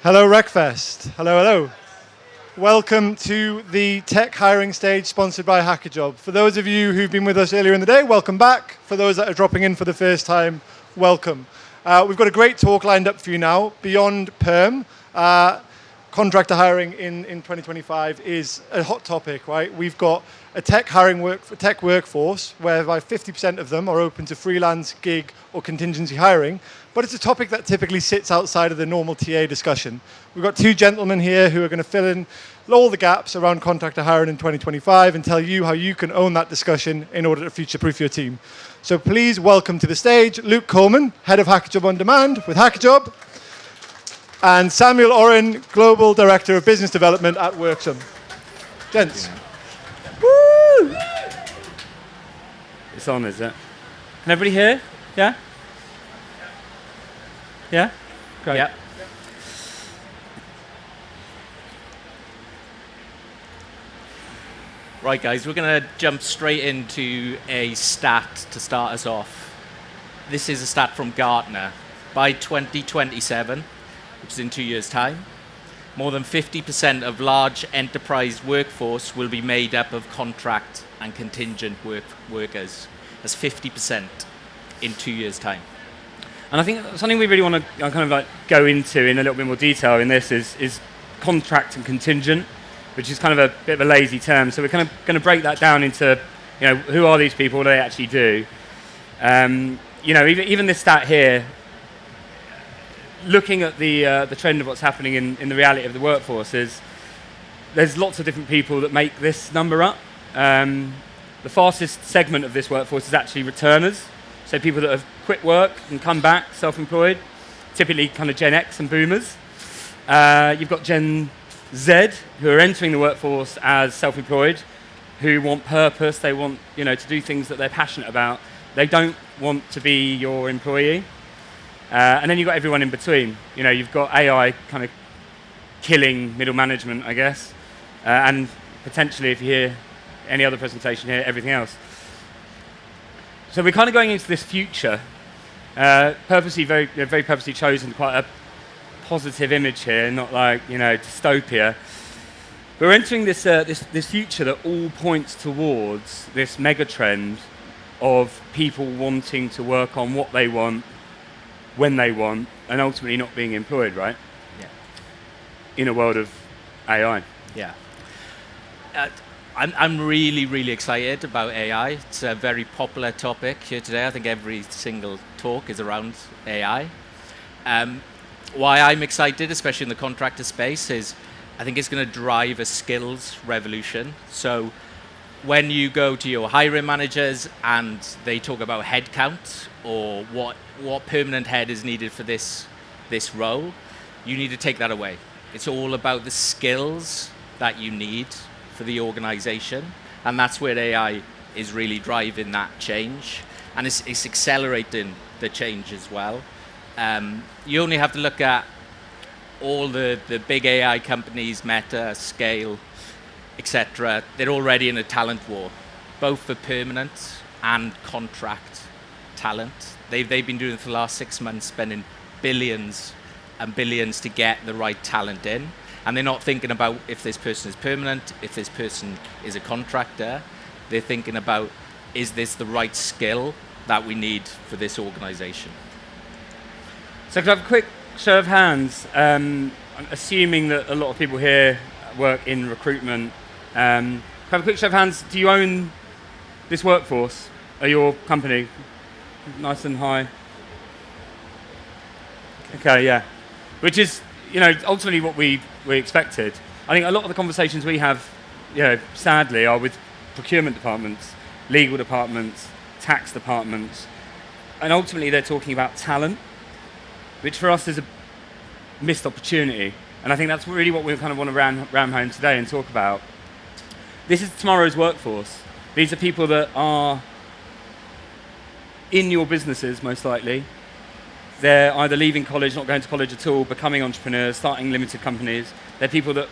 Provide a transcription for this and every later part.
Hello, Wreckfest. Hello, hello. Welcome to the tech hiring stage sponsored by hackajob. For those of you who've been with us earlier in the day, welcome back. For those that are dropping in for the first time, welcome. We've got a great talk lined up for you now. Beyond perm, contractor hiring in 2025 is a hot topic, right? We've got a tech workforce whereby 50% of them are open to freelance, gig, or contingency hiring. But it's a topic that typically sits outside of the normal TA discussion. We've got two gentlemen here who are going to fill in all the gaps around contractor hiring in 2025 and tell you how you can own that discussion in order to future-proof your team. So please welcome to the stage Luke Coleman, Head of Hackajob On Demand with Hackajob, and Samuel Oren, Global Director of Business Development at Worksome. Gents. Woo! It's on, is it? Can everybody hear? Yeah? Yeah? Great. Yep. Right, guys, we're going to jump straight into a stat to start us off. This is a stat from Gartner. By 2027, which is in 2 years' time, more than 50% of large enterprise workforce will be made up of contract and contingent workers. That's 50% in 2 years' time. And I think something we really want to kind of like go into in a little bit more detail in this is contract and contingent, which is kind of a bit of a lazy term. So we're kind of going to break that down into, who are these people, what do they actually do? Even this stat here, looking at the trend of what's happening in the reality of the workforce is there's lots of different people that make this number up. The fastest segment of this workforce is actually returners. So people that have quit work and come back, self-employed, typically kind of Gen X and boomers. You've got Gen Z, who are entering the workforce as self-employed, who want purpose, they want to do things that they're passionate about. They don't want to be your employee. And then you've got everyone in between. You've got AI kind of killing middle management, I guess, and potentially, if you hear any other presentation here, everything else. So we're kind of going into this future, purposely, very purposely chosen quite a positive image here, not like dystopia. But we're entering this future that all points towards this mega trend of people wanting to work on what they want, when they want, and ultimately not being employed, right? Yeah. In a world of AI. Yeah. I'm really, really excited about AI. It's a very popular topic here today. I think every single talk is around AI. Why I'm excited, especially in the contractor space, is I think it's going to drive a skills revolution. So when you go to your hiring managers and they talk about headcount or what permanent head is needed for this role, you need to take that away. It's all about the skills that you need for the organization, and that's where AI is really driving that change, and it's accelerating the change as well. You only have to look at all the big AI companies, Meta, Scale, etc. They're already in a talent war, both for permanent and contract talent. They've been doing it for the last 6 months, spending billions and billions to get the right talent in. And they're not thinking about if this person is permanent, if this person is a contractor. They're thinking about, is this the right skill that we need for this organization? So could I have a quick show of hands? I'm assuming that a lot of people here work in recruitment. Could I have a quick show of hands? Do you own this workforce at your company? Nice and high. Okay, yeah. Which is, ultimately what we expected. I think a lot of the conversations we have, sadly, are with procurement departments, legal departments, tax departments, and ultimately they're talking about talent, which for us is a missed opportunity. And I think that's really what we kind of want to ram home today and talk about. This is tomorrow's workforce. These are people that are in your businesses, most likely. They're either leaving college, not going to college at all, becoming entrepreneurs, starting limited companies. They're people that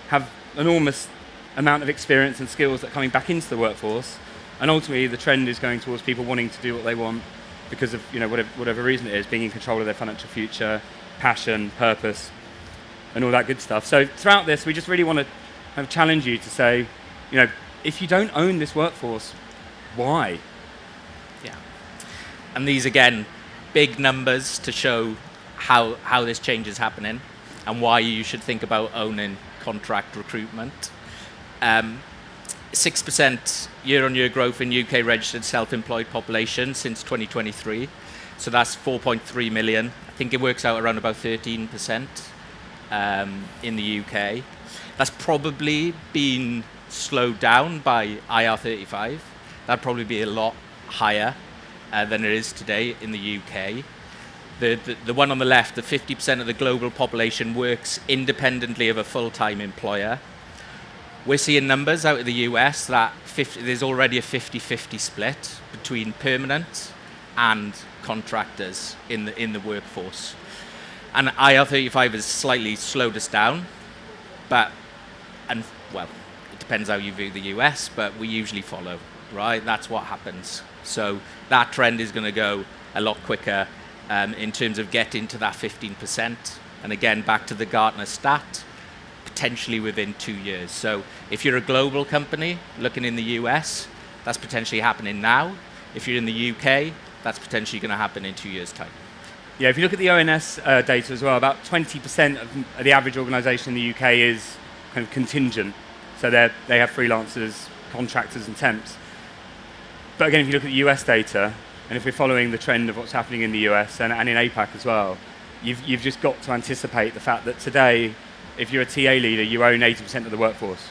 have enormous amount of experience and skills that are coming back into the workforce. And ultimately, the trend is going towards people wanting to do what they want because of whatever reason it is, being in control of their financial future, passion, purpose. and all that good stuff. So throughout this, we just really want to kind of challenge you to say, if you don't own this workforce, why? Yeah. And these, again, big numbers to show how this change is happening and why you should think about owning contract recruitment. 6% year-on-year growth in UK registered self-employed population since 2023. So that's 4.3 million. I think it works out around about 13% in the UK. That's probably been slowed down by IR35. That'd probably be a lot higher than it is today in the UK. The one on the left, the 50% of the global population works independently of a full-time employer. We're seeing numbers out of the US that there's already a 50-50 split between permanent and contractors in the workforce. And IR35 has slightly slowed us down, it depends how you view the US, but we usually follow, right? That's what happens. So that trend is going to go a lot quicker in terms of getting to that 15%. And again, back to the Gartner stat, potentially within 2 years. So if you're a global company looking in the US, that's potentially happening now. If you're in the UK, that's potentially going to happen in 2 years' time. Yeah, if you look at the ONS data as well, about 20% of the average organisation in the UK is kind of contingent. So they have freelancers, contractors and temps. But again, if you look at the US data, and if we're following the trend of what's happening in the US and in APAC as well, you've just got to anticipate the fact that today, if you're a TA leader, you own 80% of the workforce.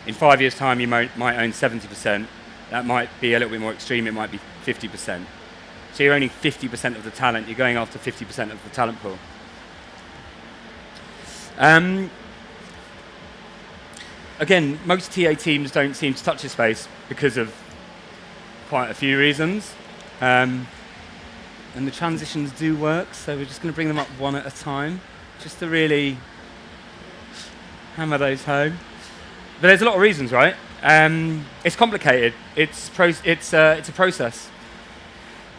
In 5 years' time, you might own 70%. That might be a little bit more extreme. It might be 50%. So you're owning 50% of the talent. You're going after 50% of the talent pool. Again, most TA teams don't seem to touch this space because of quite a few reasons. And the transitions do work, so we're just going to bring them up one at a time, just to really hammer those home. But there's a lot of reasons, right? It's complicated. It's a process.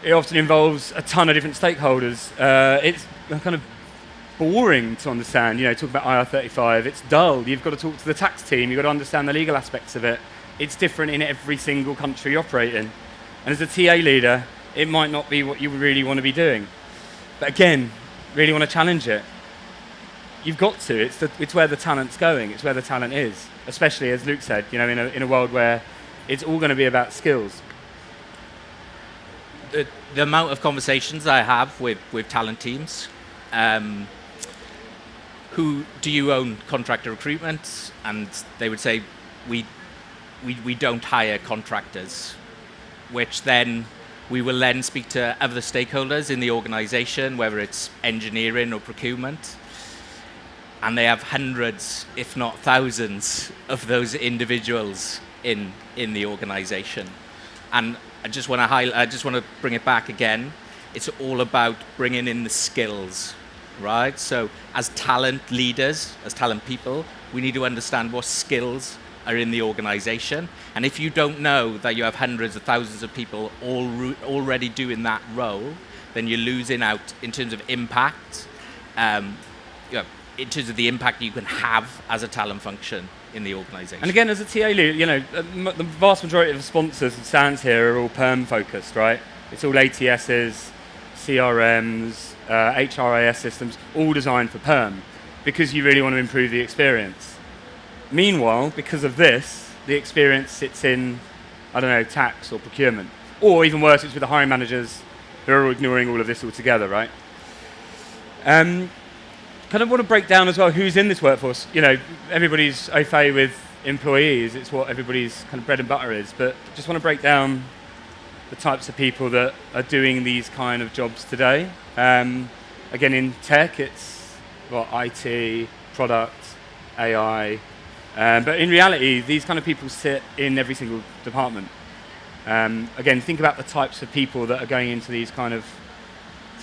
It often involves a ton of different stakeholders. It's kind of boring to understand. Talk about IR35. It's dull. You've got to talk to the tax team. You've got to understand the legal aspects of it. It's different in every single country you operate in. And as a TA leader, it might not be what you really want to be doing. But again, really want to challenge it. You've got to. It's where the talent's going. It's where the talent is. Especially, as Luke said, in a world where it's all going to be about skills. The amount of conversations I have with talent teams, who do you own contractor recruitment? And they would say, we don't hire contractors, which then we will then speak to other stakeholders in the organization, whether it's engineering or procurement. And they have hundreds, if not thousands, of those individuals in the organization. And I just want to bring it back again. It's all about bringing in the skills, right? So as talent leaders, as talent people, we need to understand what skills are in the organization. And if you don't know that you have hundreds of thousands of people already doing that role, then you're losing out in terms of impact, in terms of the impact you can have as a talent function in the organization. And again, as a TA leader, the vast majority of the sponsors and stands here are all perm focused, right? It's all ATSs, CRMs, HRIS systems, all designed for perm, because you really want to improve the experience. Meanwhile, because of this, the experience sits in, tax or procurement. Or even worse, it's with the hiring managers who are ignoring all of this altogether, right? Kind of want to break down as well who's in this workforce. Everybody's au fait with employees. It's what everybody's kind of bread and butter is. But just want to break down the types of people that are doing these kind of jobs today. Again, in tech, it's IT, product, AI. But in reality, these kind of people sit in every single department. Again, think about the types of people that are going into these kind of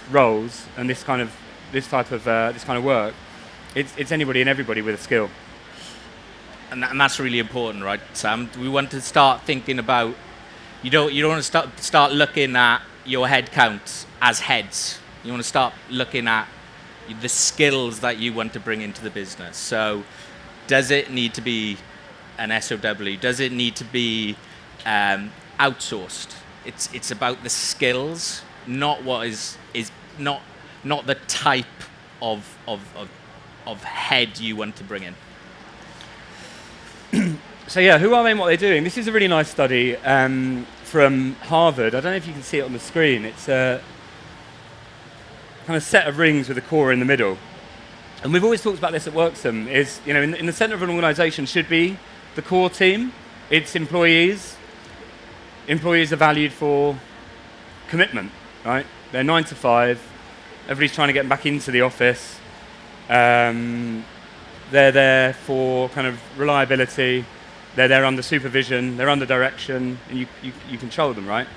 roles and this kind of work. It's anybody and everybody with a skill. And that's really important, right, Sam? We want to start thinking about, you don't want to start looking at your head count as heads. You want to start looking at the skills that you want to bring into the business. So does it need to be an SOW? Does it need to be outsourced? It's about the skills, not what is not the type of head you want to bring in. So yeah, who are they and what they're doing? This is a really nice study from Harvard. I don't know if you can see it on the screen. It's a kind of set of rings with a core in the middle. And we've always talked about this at Worksome, is, in the center of an organization should be the core team, its employees. Employees are valued for commitment, right? They're 9 to 5. Everybody's trying to get them back into the office. They're there for kind of reliability. They're there under supervision. They're under direction, and you control them, right?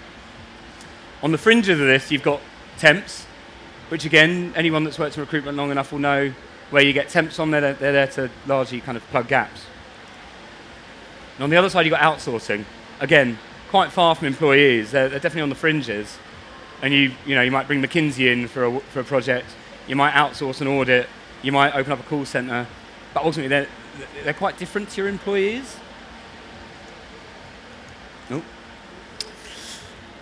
On the fringes of this, you've got temps, which again, anyone that's worked in recruitment long enough will know where you get temps on. They're there to largely kind of plug gaps. And on the other side, you've got outsourcing. Again, quite far from employees. They're definitely on the fringes. And you might bring McKinsey in for a project. You might outsource an audit. You might open up a call center. But ultimately, they're quite different to your employees. Nope.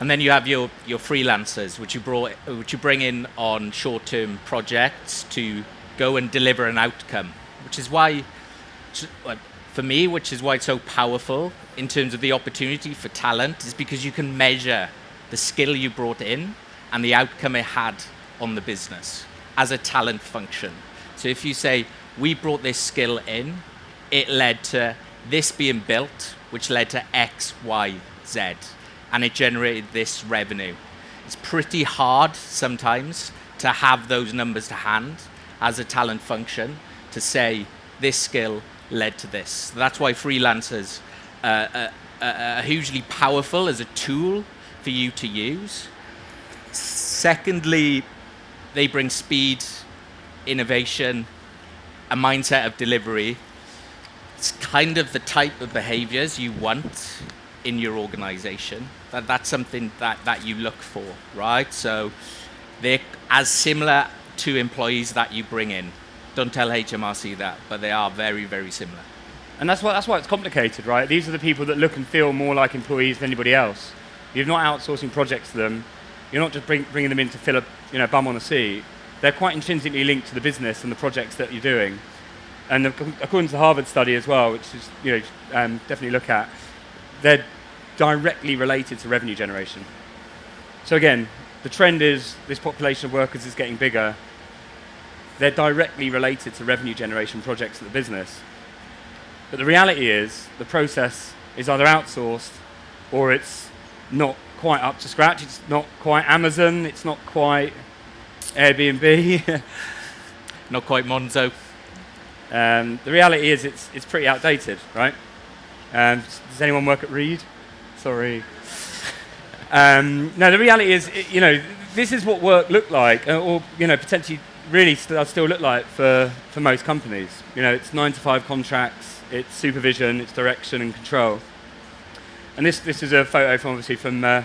And then you have your freelancers, which you bring in on short-term projects to go and deliver an outcome, which is why, for me, which is why it's so powerful in terms of the opportunity for talent, is because you can measure the skill you brought in and the outcome it had on the business as a talent function. So if you say, we brought this skill in, it led to this being built, which led to X, Y, Z, and it generated this revenue. It's pretty hard sometimes to have those numbers to hand as a talent function to say this skill led to this. So that's why freelancers are hugely powerful as a tool for you to use. Secondly, they bring speed, innovation, a mindset of delivery. It's kind of the type of behaviors you want in your organization. That's something that you look for, right? So they're as similar to employees that you bring in. Don't tell HMRC that, but they are very, very similar. And that's why it's complicated, right? These are the people that look and feel more like employees than anybody else. You're not outsourcing projects to them. You're not just bringing them in to fill a bum on a seat. They're quite intrinsically linked to the business and the projects that you're doing. And according to the Harvard study as well, which is definitely look at, they're directly related to revenue generation. So again, the trend is this population of workers is getting bigger. They're directly related to revenue generation projects at the business. But the reality is the process is either outsourced or it's not quite up to scratch. It's not quite Amazon. It's not quite Airbnb. Not quite Monzo. The reality is it's pretty outdated, right? Does anyone work at Reed? Sorry. No, the reality is, this is what work looked like, or potentially really still look like for most companies. It's 9 to 5 contracts, it's supervision, it's direction and control. And this is a photo from a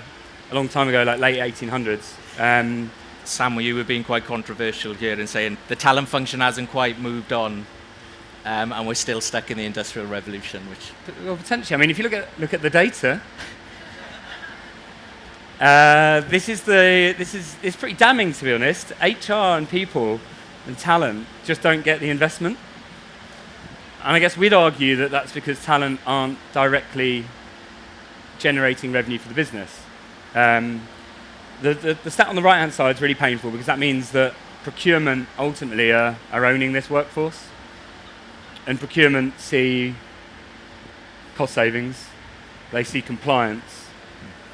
long time ago, like late 1800s. Sam, you were being quite controversial here and saying the talent function hasn't quite moved on, and we're still stuck in the Industrial Revolution. Well, potentially. I mean, if you look at the data, it's pretty damning, to be honest. HR and people and talent just don't get the investment, and I guess we'd argue that that's because talent aren't directly generating revenue for the business. The stat on the right-hand side is really painful because that means that procurement ultimately are owning this workforce. And procurement see cost savings, they see compliance,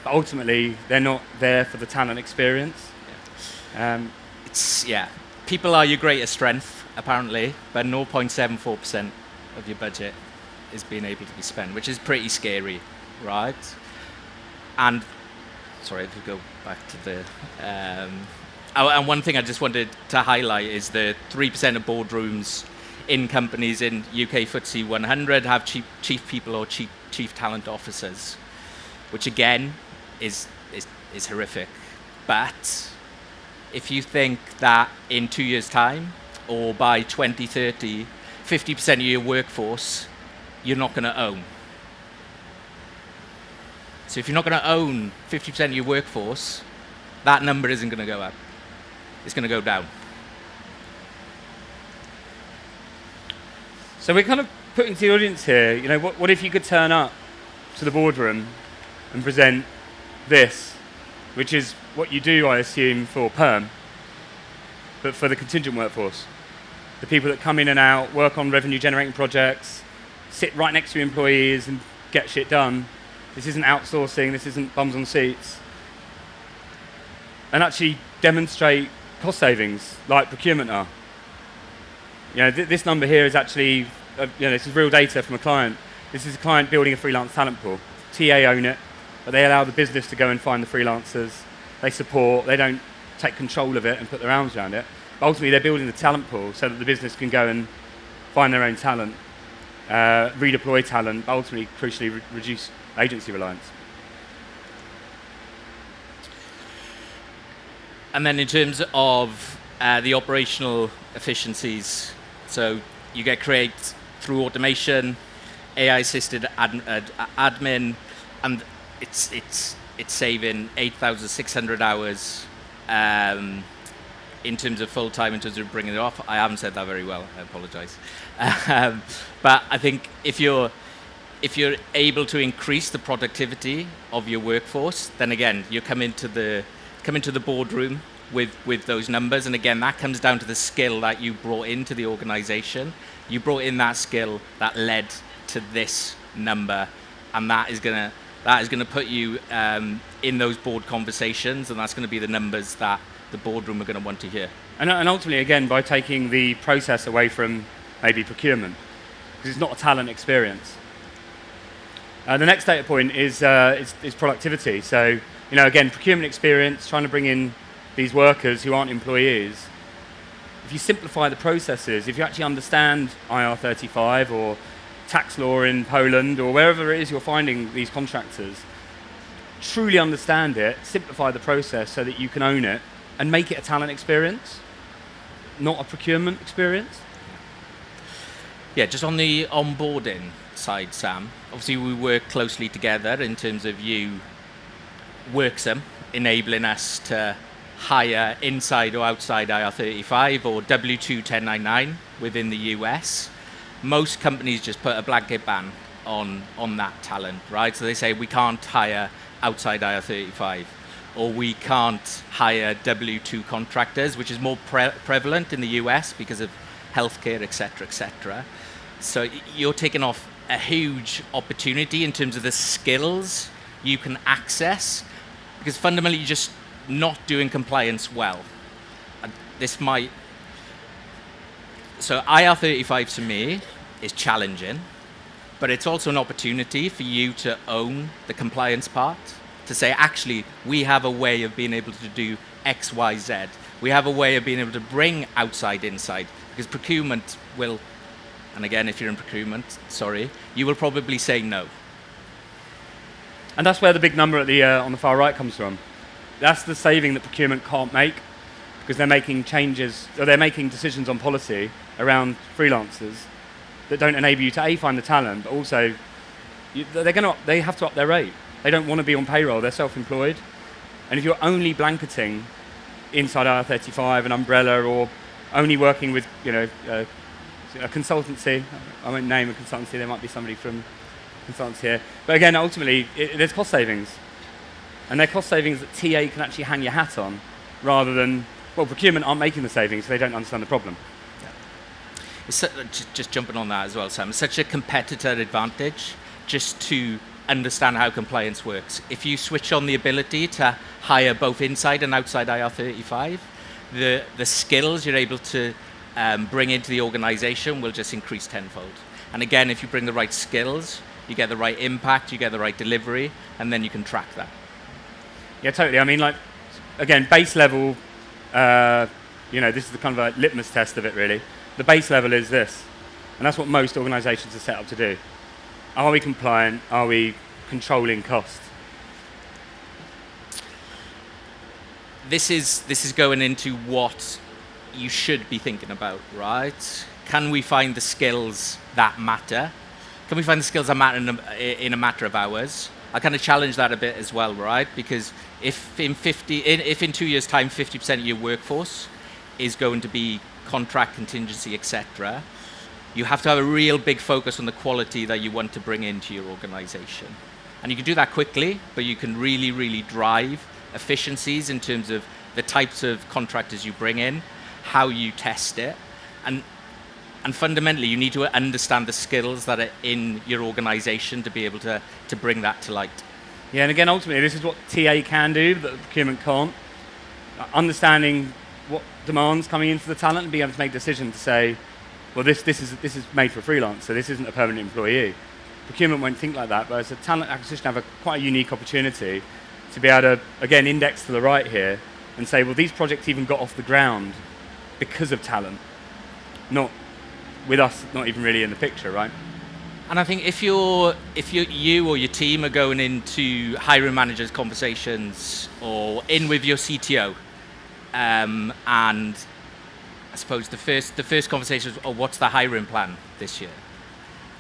but ultimately they're not there for the talent experience. People are your greatest strength, apparently, but 0.74% of your budget is being able to be spent, which is pretty scary, right? And sorry, if we go back to the... and one thing I just wanted to highlight is the 3% of boardrooms in companies in UK FTSE 100 have chief people or chief talent officers, which again is horrific. But if you think that in 2 years' time, or by 2030, 50% of your workforce, you're not going to own. So if you're not going to own 50% of your workforce, that number isn't going to go up. It's going to go down. So we're kind of putting to the audience here, you know, what if you could turn up to the boardroom and present this, which is what you do, I assume, for perm, but for the contingent workforce. The people that come in and out, work on revenue generating projects, sit right next to employees and get shit done. This isn't outsourcing, this isn't bums on seats. And actually demonstrate cost savings like procurement are. You know, this number here is actually, you know, this is real data from a client. This is a client building a freelance talent pool. TA own it, but they allow the business to go and find the freelancers. They support, they don't take control of it and put their arms around it. But ultimately, they're building the talent pool so that the business can go and find their own talent, redeploy talent, but ultimately, crucially, reduce agency reliance. And then in terms of the operational efficiencies, so you get create through automation, AI-assisted admin, and it's saving 8,600 hours in terms of full-time, in terms of bringing it off. I haven't said that very well, I apologize. But I think if you're able to increase the productivity of your workforce, then again, you come into the boardroom with those numbers, and again, that comes down to the skill that you brought into the organization. You brought in that skill that led to this number, and that is gonna put you in those board conversations, and that's gonna be the numbers that the boardroom are gonna want to hear. And ultimately, again, by taking the process away from maybe procurement, because it's not a talent experience. The next data point is productivity. So, you know, again, procurement experience, trying to bring in these workers who aren't employees. If you simplify the processes, if you actually understand IR35 or tax law in Poland or wherever it is you're finding these contractors, truly understand it, simplify the process so that you can own it and make it a talent experience, not a procurement experience. Yeah, just on the onboarding side, Sam, obviously we work closely together in terms of you, Worksome, enabling us to hire inside or outside IR35 or W2 1099 within the US. Most companies just put a blanket ban on that talent, right? So they say we can't hire outside IR35, or we can't hire W2 contractors, which is more prevalent in the US because of healthcare, et cetera. So you're taking off a huge opportunity in terms of the skills you can access, because fundamentally you're just not doing compliance well. So IR35 to me is challenging, but it's also an opportunity for you to own the compliance part, to say, actually, we have a way of being able to do X, Y, Z. We have a way of being able to bring outside inside, because procurement will, and again, if you're in procurement, sorry, you will probably say no. And that's where the big number at the on the far right comes from. That's the saving that procurement can't make, because they're making changes, or they're making decisions on policy around freelancers that don't enable you to A, find the talent, but also they have to up their rate. They don't want to be on payroll, they're self-employed. And if you're only blanketing inside IR35, an umbrella, or only working with, you know, a consultancy, I won't name a consultancy, there might be somebody from consultancy here. But again, ultimately, there's cost savings. And they're cost savings that TA can actually hang your hat on, rather than, well, procurement aren't making the savings, so they don't understand the problem. It's just jumping on that as well, Sam. It's such a competitor advantage just to understand how compliance works. If you switch on the ability to hire both inside and outside IR35, the skills you're able to bring into the organization will just increase tenfold. And again, if you bring the right skills, you get the right impact, you get the right delivery, and then you can track that. Yeah, totally. I mean, like, again, base level, you know, this is the kind of a litmus test of it, really. The base level is this, and that's what most organizations are set up to do. Are we compliant? Are we controlling costs? this is going into what you should be thinking about, right? Can we find the skills that matter? Can we find the skills that matter in a matter of hours? I kind of challenge that a bit as well, right? Because if in 2 years' time 50% of your workforce is going to be contract, contingency, etc., you have to have a real big focus on the quality that you want to bring into your organization. And you can do that quickly, but you can really, really drive efficiencies in terms of the types of contractors you bring in, how you test it, and fundamentally you need to understand the skills that are in your organization to be able to bring that to light. Yeah, and again, ultimately, this is what TA can do that procurement can't. Understanding what demands coming in for the talent and being able to make a decision to say, well, this is made for a freelance, so this isn't a permanent employee. Procurement won't think like that, but as a talent acquisition, have quite a unique opportunity to be able to, again, index to the right here and say, well, these projects even got off the ground because of talent, not with us not even really in the picture, right? And I think if you or your team are going into hiring managers conversations or in with your CTO, and I suppose the first conversation is, oh, what's the hiring plan this year?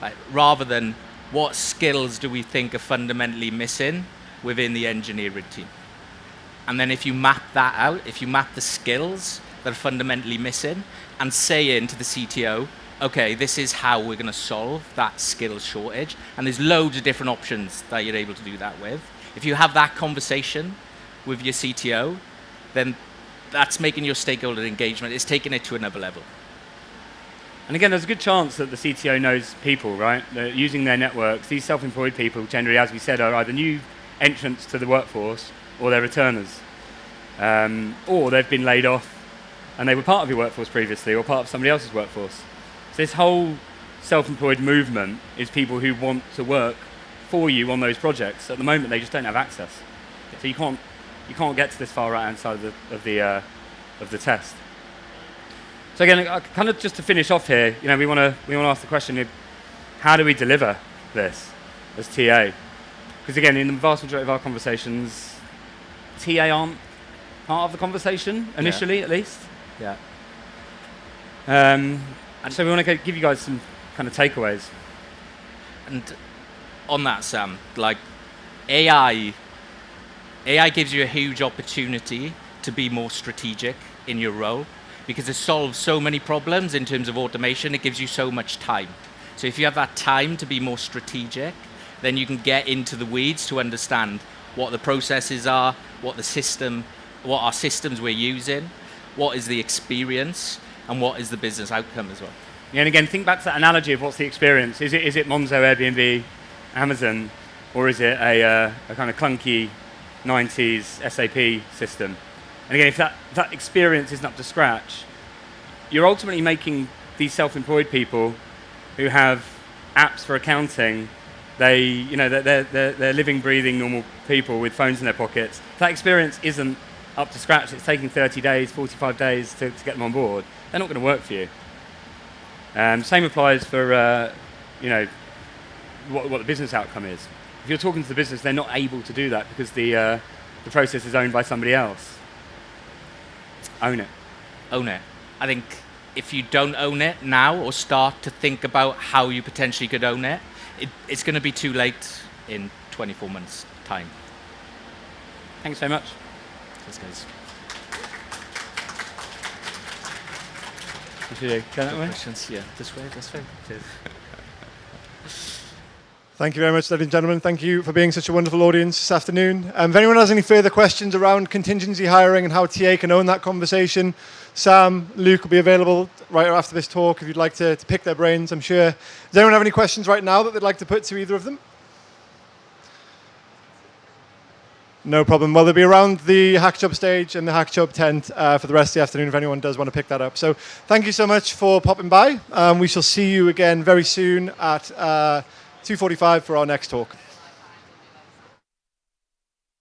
Like, rather than what skills do we think are fundamentally missing within the engineering team? And then if you map that out, if you map the skills that are fundamentally missing and say into the CTO, okay, this is how we're going to solve that skills shortage. And there's loads of different options that you're able to do that with. If you have that conversation with your CTO, then that's making your stakeholder engagement, it's taking it to another level. And again, there's a good chance that the CTO knows people, right? They're using their networks. These self-employed people, generally, as we said, are either new entrants to the workforce or they're returners. Or they've been laid off and they were part of your workforce previously or part of somebody else's workforce. So this whole self-employed movement is people who want to work for you on those projects. At the moment, they just don't have access. So you can't get to this far right-hand side of the test. So again, kind of just to finish off here, we want to ask the question: how do we deliver this as TA? Because again, in the vast majority of our conversations, TA aren't part of the conversation initially, at least. Yeah. And so we want to give you guys some kind of takeaways. And on that, Sam, like AI gives you a huge opportunity to be more strategic in your role because it solves so many problems in terms of automation. It gives you so much time. So if you have that time to be more strategic, then you can get into the weeds to understand what the processes are, what our systems we're using, what is the experience, and what is the business outcome as well. Yeah, and again, think back to that analogy of what's the experience. Is it Monzo, Airbnb, Amazon, or is it a kind of clunky 90s SAP system? And again, if that experience isn't up to scratch, you're ultimately making these self-employed people who have apps for accounting. They're living, breathing, normal people with phones in their pockets. If that experience isn't up to scratch, it's taking 30 days, 45 days to get them on board. They're not going to work for you. Same applies for what the business outcome is. If you're talking to the business, they're not able to do that because the process is owned by somebody else. Own it. Own it. I think if you don't own it now or start to think about how you potentially could own it, it's going to be too late in 24 months' time. Thanks so much. Thanks, guys. Should you go that way? Questions? Yeah, this way. Cheers. Thank you very much, ladies and gentlemen. Thank you for being such a wonderful audience this afternoon. If anyone has any further questions around contingency hiring and how TA can own that conversation, Sam, Luke will be available right after this talk if you'd like to pick their brains, I'm sure. Does anyone have any questions right now that they'd like to put to either of them? No problem. Well, they'll be around the hackajob stage and the hackajob tent for the rest of the afternoon if anyone does want to pick that up. So thank you so much for popping by. We shall see you again very soon at 2:45 for our next talk.